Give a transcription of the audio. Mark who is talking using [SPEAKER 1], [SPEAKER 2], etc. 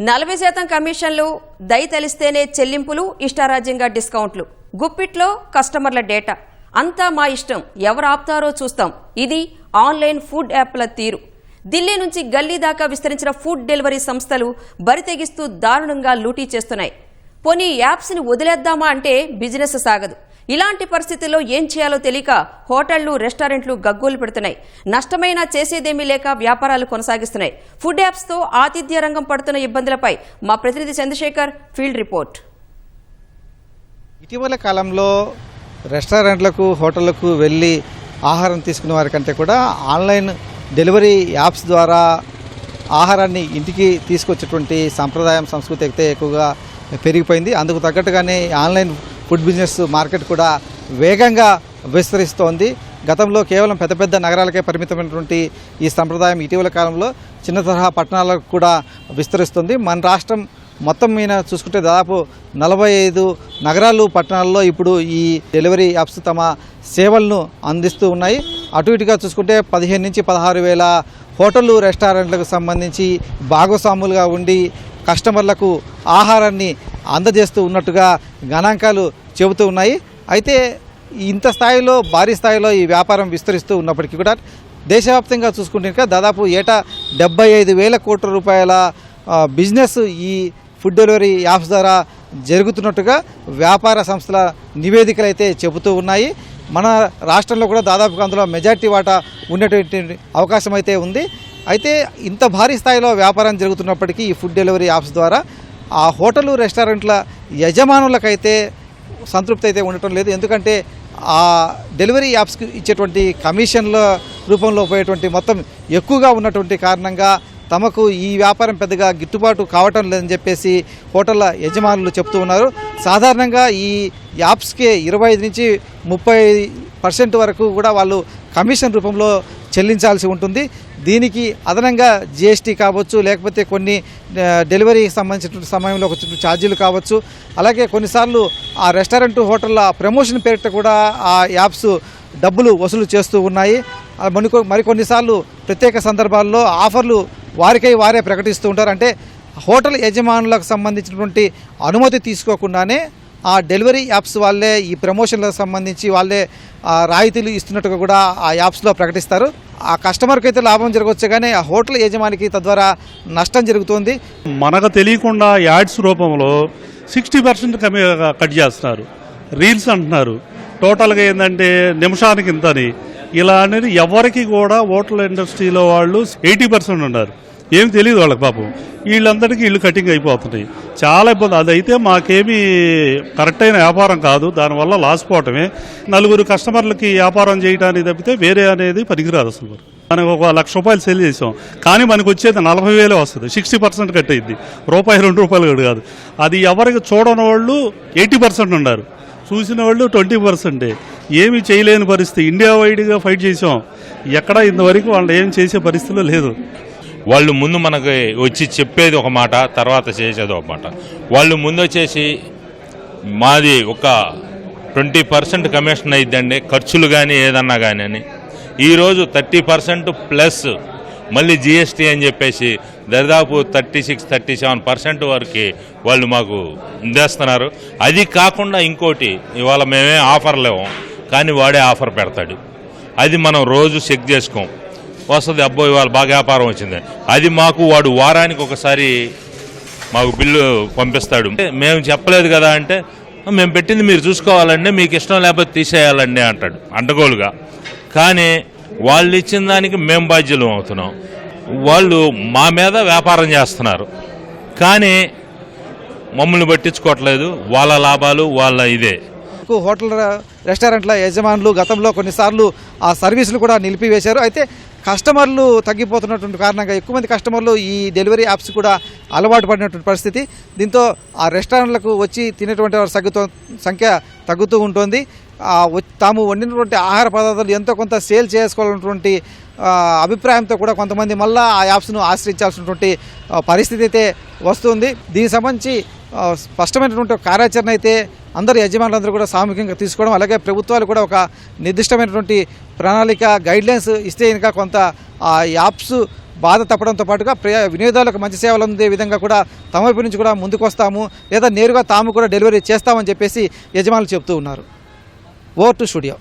[SPEAKER 1] 40% కమిషన్లు, దయ తెలిస్తేనే చెల్లింపులు, ఇష్టారాజ్యంగా డిస్కౌంట్లు, గుప్పిట్లో కస్టమర్ల డేటా, అంతా మా ఇష్టం, ఎవరు ఆపుతారో చూస్తాం. ఇది ఆన్లైన్ ఫుడ్ యాప్ల తీరు. ఢిల్లీ నుంచి గల్లీ దాకా విస్తరించిన ఫుడ్ డెలివరీ సంస్థలు బరితెగిస్తూ దారుణంగా లూటీ చేస్తున్నాయి. పోనీ యాప్స్ని వదిలేద్దామా అంటే బిజినెస్ సాగదు. ఇలాంటి పరిస్థితుల్లో ఏం చేయాలో తెలియక హోటళ్లు, రెస్టారెంట్లు గగ్గోలు పెడుతున్నాయి. నష్టమైనా చేసేదేమీ లేక వ్యాపారాలు కొనసాగిస్తున్నాయి. ఫుడ్ యాప్స్తో ఆతిథ్య రంగం పడుతున్న ఇబ్బందులపై మా ప్రతినిధి చంద్రశేఖర్ ఫీల్డ్ రిపోర్ట్.
[SPEAKER 2] ఇటీవల కాలంలో రెస్టారెంట్లకు, హోటళ్లకు వెళ్ళి ఆహారం తీసుకునే వారికంటే కూడా ఆన్లైన్ డెలివరీ యాప్స్ ద్వారా ఆహారాన్ని ఇంటికి తీసుకొచ్చేటువంటి సంప్రదాయం, సంస్కృతి అయితే ఎక్కువగా పెరిగిపోయింది. అందుకు తగ్గట్టుగానే ఆన్లైన్ ఫుడ్ బిజినెస్ మార్కెట్ కూడా వేగంగా విస్తరిస్తోంది. గతంలో కేవలం పెద్ద పెద్ద నగరాలకే పరిమితమైనటువంటి ఈ సంప్రదాయం ఇటీవల కాలంలో చిన్న తరహా పట్టణాలకు కూడా విస్తరిస్తుంది. మన రాష్ట్రం మొత్తం మీద చూసుకుంటే దాదాపు 45 నగరాలు, పట్టణాల్లో ఇప్పుడు ఈ డెలివరీ యాప్స్ తమ సేవలను అందిస్తూ ఉన్నాయి. అటు ఇటుగా చూసుకుంటే 15 నుంచి 16 వేల హోటళ్ళు, రెస్టారెంట్లకు సంబంధించి భాగస్వాములుగా ఉండి కస్టమర్లకు ఆహారాన్ని అందజేస్తూ ఉన్నట్టుగా గణాంకాలు చెబుతూ ఉన్నాయి. అయితే ఇంత స్థాయిలో, భారీ స్థాయిలో ఈ వ్యాపారం విస్తరిస్తూ ఉన్నప్పటికీ కూడా దేశవ్యాప్తంగా చూసుకుంటే దాదాపు ఏటా 75,000 కోట్ల రూపాయల బిజినెస్ ఈ ఫుడ్ డెలివరీ యాప్స్ ద్వారా జరుగుతున్నట్టుగా వ్యాపార సంస్థల నివేదికలు అయితే చెబుతూ ఉన్నాయి. మన రాష్ట్రంలో కూడా దాదాపుగా అందులో మెజార్టీ వాటా ఉండేటువంటి అవకాశం అయితే ఉంది. అయితే ఇంత భారీ స్థాయిలో వ్యాపారం జరుగుతున్నప్పటికీ ఈ ఫుడ్ డెలివరీ యాప్స్ ద్వారా ఆ హోటళ్ళు, రెస్టారెంట్ల యజమానులకైతే సంతృప్తి అయితే ఉండటం లేదు. ఎందుకంటే ఆ డెలివరీ యాప్స్కి ఇచ్చేటువంటి కమిషన్ల రూపంలో పోయేటువంటి మొత్తం ఎక్కువగా ఉన్నటువంటి కారణంగా తమకు ఈ వ్యాపారం పెద్దగా గిట్టుబాటు కావటం లేదని చెప్పేసి హోటళ్ళ యజమానులు చెప్తూ ఉన్నారు. సాధారణంగా ఈ యాప్స్కే 25 నుంచి 30% వరకు కూడా వాళ్ళు కమిషన్ రూపంలో చెల్లించాల్సి ఉంటుంది. దీనికి అదనంగా జిఎస్టీ కావచ్చు, లేకపోతే కొన్ని డెలివరీకి సంబంధించిన సమయంలో వచ్చిన ఛార్జీలు కావచ్చు, అలాగే కొన్నిసార్లు ఆ రెస్టారెంట్, హోటళ్ళ ప్రమోషన్ పేరిట కూడా ఆ యాప్స్ డబ్బులు వసూలు చేస్తూ ఉన్నాయి. మరికొన్నిసార్లు ప్రత్యేక సందర్భాల్లో ఆఫర్లు వారికై వారే ప్రకటిస్తూ ఉంటారు. అంటే హోటల్ యజమానులకు సంబంధించినటువంటి అనుమతి తీసుకోకుండానే ఆ డెలివరీ యాప్స్ వాళ్ళే ఈ ప్రమోషన్లకు సంబంధించి వాళ్ళే రాయితీలు ఇస్తున్నట్టుగా కూడా ఆ యాప్స్లో ప్రకటిస్తారు. ఆ కస్టమర్కి అయితే లాభం జరగవచ్చు, కానీ ఆ హోటల్ యజమానికి తద్వారా నష్టం జరుగుతుంది.
[SPEAKER 3] మనకు తెలియకుండా యాడ్స్ రూపంలో 60% కట్ చేస్తున్నారు. రీల్స్ అంటున్నారు. టోటల్గా ఏంటంటే నిమిషానికి ఇంతని ఇలా అనేది ఎవరికి కూడా హోటల్ ఇండస్ట్రీలో వాళ్ళు 80% ఉన్నారు. ఏం తెలియదు వాళ్ళకి పాపం. వీళ్ళందరికీ ఇల్లు కటింగ్ అయిపోతున్నాయి. చాలా ఇబ్బంది. అదైతే మాకేమీ కరెక్ట్ అయిన వ్యాపారం కాదు. దానివల్ల లాస్ పోవటమే. 4 కస్టమర్లకి వ్యాపారం చేయడానికి తప్పితే వేరే అనేది పనికిరాదు. అసలు మనకు ₹1,00,000 సెల్ చేసాం, కానీ మనకు వచ్చేది 40,000 వస్తుంది. 60% కట్ అయింది. ₹2 కాదు. అది ఎవరికి చూడని వాళ్ళు 80% ఉన్నారు, చూసిన వాళ్ళు 20%. ఏమి చేయలేని పరిస్థితి. ఇండియా వైడ్గా ఫైట్ చేసాం, ఎక్కడ ఇంతవరకు వాళ్ళు ఏం చేసే పరిస్థితిలో లేదు.
[SPEAKER 4] వాళ్ళు ముందు మనకి వచ్చి చెప్పేది ఒక మాట, తర్వాత చేసేది ఒక మాట. వాళ్ళు ముందు వచ్చేసి మాది ఒక 20% కమిషన్ అయిద్దండి, ఖర్చులు కానీ ఏదన్నా కానీ అని. ఈరోజు 30% ప్లస్ మళ్ళీ జిఎస్టీ అని చెప్పేసి దాదాపు 36-37% వరకు వాళ్ళు మాకు అందేస్తున్నారు. అది కాకుండా ఇంకోటి, ఇవాళ మేమే ఆఫర్ లేవు, కానీ వాడే ఆఫర్ పెడతాడు. అది మనం రోజు చెక్ చేసుకోం. వస్తుంది, అబ్బో ఇవాళ బాగా వ్యాపారం వచ్చింది. అది మాకు వాడు వారానికి ఒకసారి మాకు బిల్లు పంపిస్తాడు. మేము చెప్పలేదు కదా అంటే, మేము పెట్టింది మీరు చూసుకోవాలండి, మీకు ఇష్టం లేకపోతే తీసేయాలండి అంటాడు అడ్డగోలుగా. కానీ వాళ్ళు ఇచ్చిన దానికి మేము బాధ్యులు అవుతున్నాం. వాళ్ళు మా మీద వ్యాపారం చేస్తున్నారు, కానీ మమ్మల్ని పట్టించుకోవట్లేదు. వాళ్ళ లాభాలు వాళ్ళ ఇదే.
[SPEAKER 2] హోటల్, రెస్టారెంట్ల యజమానులు గతంలో కొన్నిసార్లు ఆ సర్వీసులు కూడా నిలిపివేశారు. అయితే కస్టమర్లు తగ్గిపోతున్నటువంటి కారణంగా ఎక్కువ మంది కస్టమర్లు ఈ డెలివరీ యాప్స్ కూడా అలవాటు పడినటువంటి పరిస్థితి. దీంతో ఆ రెస్టారెంట్లకు వచ్చి తినేటువంటి వారి సంఖ్య తగ్గుతూ ఉంటుంది. తాము వండినటువంటి ఆహార పదార్థాలు ఎంతో కొంత సేల్ చేసుకోవాలన్నటువంటి అభిప్రాయంతో కూడా కొంతమంది మళ్ళీ ఆ యాప్స్ను ఆశ్రయించాల్సినటువంటి పరిస్థితి అయితే వస్తుంది. దీనికి సంబంధించి స్పష్టమైనటువంటి కార్యాచరణ అయితే అందరు యజమానులందరూ కూడా సామూహికంగా తీసుకోవడం, అలాగే ప్రభుత్వాలు కూడా ఒక నిర్దిష్టమైనటువంటి ప్రణాళిక, గైడ్లైన్స్ ఇస్తే ఇంకా కొంత ఆ యాప్స్ బాధ తప్పడంతో పాటుగా వినియోగదారులకు మంచి సేవలు అందే విధంగా కూడా తమ వైపు నుంచి కూడా ముందుకు వస్తాము, లేదా నేరుగా తాము కూడా డెలివరీ చేస్తామని చెప్పేసి యజమానులు చెప్తూ ఉన్నారు. Over to studio.